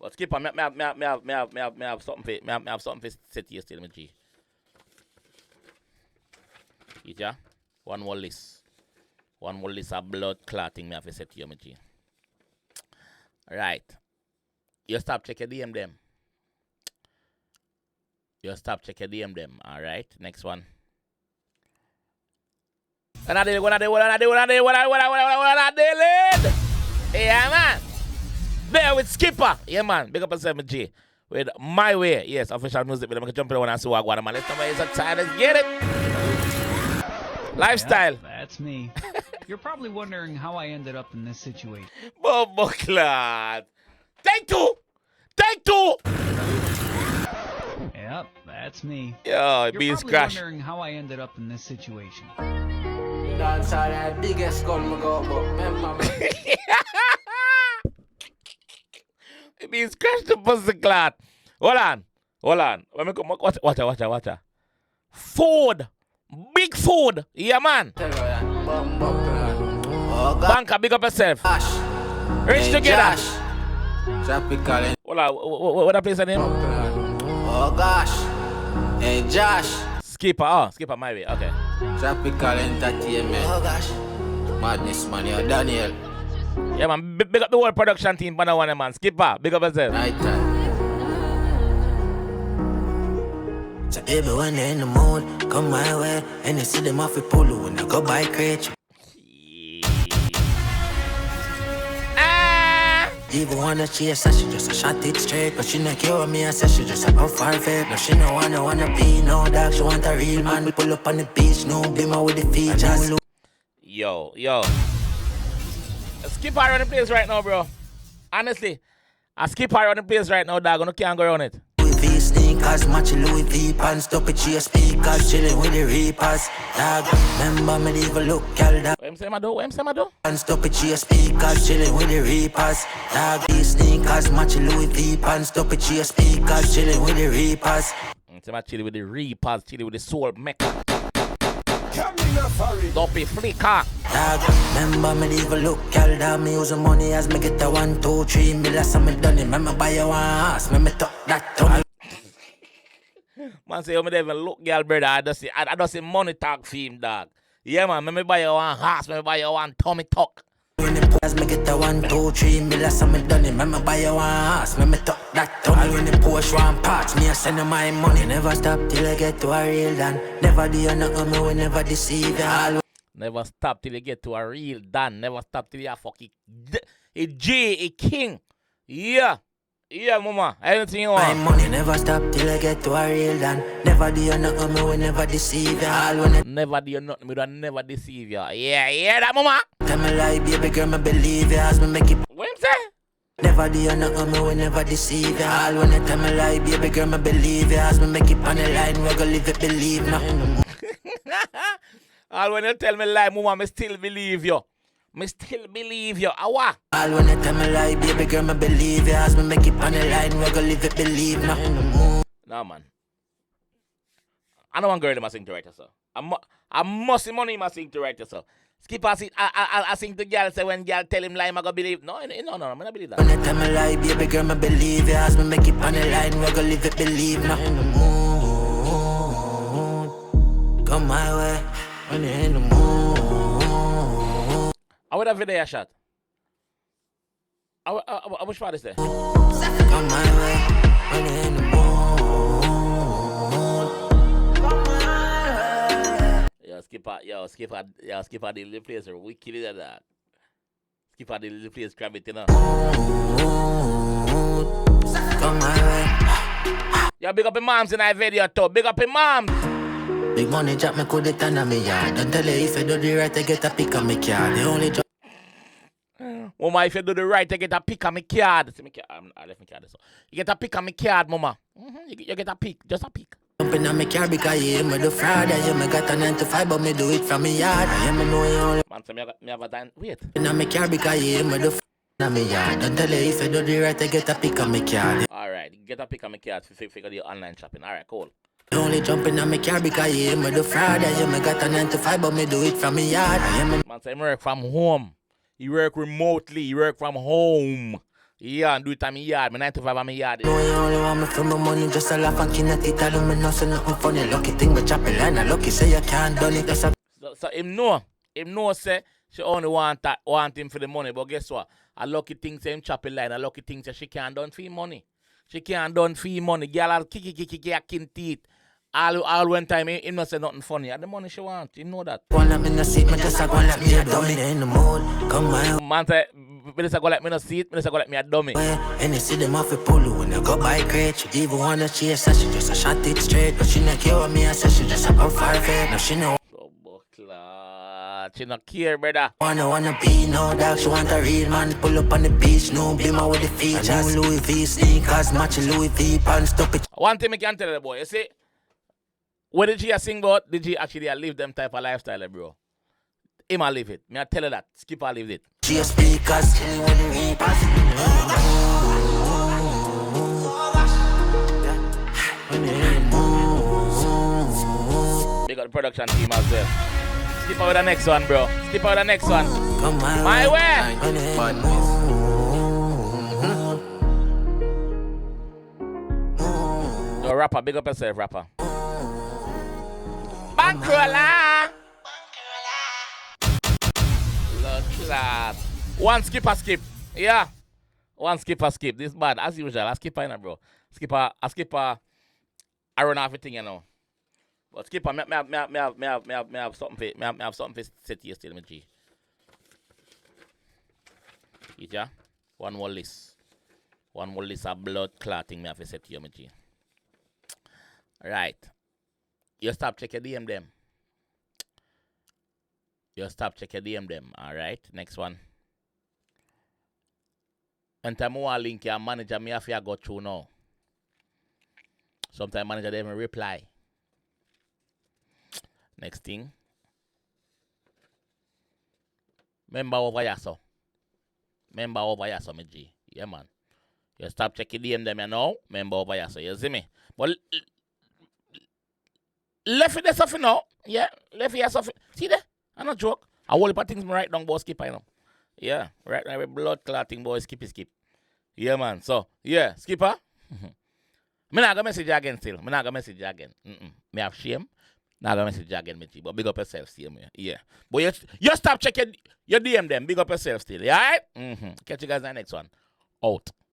But Skippa, me have something for me have something for set here still, my G. Yeah? One more list. One more list of blood clotting me have to set here, my G. Right. You stop check your DM them. You stop check your DM them. Alright. Next one. What I did? Yeah, man. There with Skippa. Yeah, man. Big up yourself, my G. With My Way. Yes, official music. But I'm going to jump in and see what I man. Let's get it. Lifestyle. Yep, that's me. You're probably wondering how I ended up in this situation. Bobo Clad. Take two. Take two. Yep, that's me. Yo, You're beans probably crash. wondering how I ended up in this situation. Dancehall, that biggest gun me go, but remember me. Beans crash the pussy clad. Hold on. Let me come. Watch out. Food. Big food. Yeah, man. Banker, big up yourself. Rich Hey, together. Josh. Tropical. Hold on. What that place name? Oh gosh. Hey Josh. Skippa My Way. Okay. Tropical Entertainment. Oh gosh. Madness man, yo. Daniel. Yeah, man. Big up the whole production team for that one, man. Skippa, big up yourself. Right time. So baby, when they're in the mood, come my way. And you see them off a polo when I go buy crate. Even wanna chase her, she just a shot it straight. But she not cure me, I said she just a go far fake. No, she no wanna be no dog, she want a real man. We pull up on the beach, no beamer with the features. Yo. Skippa around the place right now, bro. Honestly, I skip around the place right now, dog. I can't go around it. Louis V sneakers, matching Louis V pants, stop it, cheer speakers, chilling with the reapers. Dog, remember me even look, girl, dog. What am saying, I do? And stop it, cheer speakers, chilling with the reapers. Dog, V sneakers, matching Louis V pants, stop it, cheer speakers, chilling with the reapers. I'm chilling with the reapers, chilling with the soul mecha. Don't be flicker. Dog, remember me even look, girl, dog. Me use the money as me get a 1, 2, 3 million, so me done it. Remember buy you one house, me talk that tongue. Man say, you me even look, girl, brother. I just see money talk theme, dog. Yeah, man. Me buy you one house, me buy you one tummy tuck. When the as me get a 1, 2, 3 million, so me done it. Remember buy you one house, me talk that tongue. When the Porsche one parts, me a send you my money. Never stop till I get to a real done. Never do you nothing, me will never deceive you. Never stop till you get to a real done. Never stop till you a fucking a J, a king. Yeah, mama. Anything you My want. money never stop till I get to a real done. Never do you nothing, me will never deceive you. All when it Never do you nothing, me do never deceive you. Yeah, that mama. tell me lie, baby girl, me believe you. As me make it. What him say? Never do you nothing, me will never deceive you. All when you tell me lie, baby girl, me believe you. As me make it on the line, we go live it, believe now. All when you tell me lie, mama, me still believe you. Me still believe you. Awa. All when you tell me lie, baby girl, me believe you. As me make it on the line, we go live it, believe now. Nah, man. I know one girl that must sing to write herself. I must see money must sing to write herself. Skippa sing, I sing to girl, say when girl tell him lie, I go believe. No, I'm not believe that. When you tell me lie, baby girl, me believe you. As me make it on the line, we go live it, believe now. Come my way, when you're in the mood. I would have video shot. I which part is there? Come my way, when you're in the mood. Skippa the little place are wicked at that. Skippa the little place grab it, you know. Come my way. Yo, big up your moms in that video too. Big up your moms. Big money drop me could it on me yard. Don't tell you if you do the right to get a pick on me card. The only job. Mama, if you do the right, you get a pick on me card. See me card. I left me card. So you get a pick on me card, mama. You get a pick, just a pick. Jumping on me car because you me the fraud. You me got a 9 to 5, but me do it from me yard. You me know you only. Man, so me have a time. Wait. Jumping on me car because you me the on me yard. Don't tell you if you do the right to get a pick on me card. Alright, get a pick on me card to figure the online shopping. Alright, cool. You only jumping on me car because you me the fraud. You me got a 9 to 5, but me do it from me yard. Man, so I work from home. You work remotely. You work from home. Yeah, and do it on me yard. Me 9 to 5 on me yard. No, you only want me for my money, just a laugh and kinetic. Tell him me no say nothing funny. Lucky thing we chop it line, and lucky say you can't done it. That's a So him know say she only want him for the money, but guess what? A lucky thing say him chop it line, a lucky thing say she can't done for him money. She can't done for him money. Girl are kicking teeth. All one time him not say nothing funny. And the money she want, you know that. one let me no see me, just a go let me a dummy in the mood. Come my Man say, me just go like me no see it, me just go like me a dummy. and you see them off a pull when you go by crate. She even wanna chase her, she just a shot it straight. But she not care what me, I say she just a go far fade. Now she know So buckler, she not care, brother. wanna be no dog. She want a real man, pull up on the beach. No blimmer with the features. Louis V sneakers, match Louis V pants, stop it. One thing I can tell the boy, you see, what did she sing about? Did she actually live them type of lifestyle, bro? Him a live it. Me I tell her that. Skippa live it. She a speakers, chilling with the reapers. Big up the production team as well. Skippa with the next one, bro. Skippa with the next one. Come My way. Yo, rapper, big up yourself, rapper. Bankrola. Look that. One skip. Yeah. One skip. This bad as usual. I skipper in bro. Skipper. I run off everything, you know. But skipper, me have something for set here still, me G. Yeah. One more list of blood clotting me have to set here, me G. Right. You stop check your DM them. Alright. Next one. When time I link your manager, me have to go through now. Sometimes manager they even reply. Next thing. Member over yaso, me G. Yeah, man. You stop checking DM them, you know. Member over yaso. You see me? But left it there something now. Yeah, left it something. See there? I'm not joke. I will put things right down, boy, Skippa, you know. Yeah, right now, blood clotting, boy, skip. Yeah, man. So, yeah, Skippa. Me not gonna message you again still. Me have shame. Not gonna message you again, me G. But big up yourself still, me. Yeah. But you stop checking your DM them. Big up yourself still. Yeah, alright? Catch you guys in the next one. Out.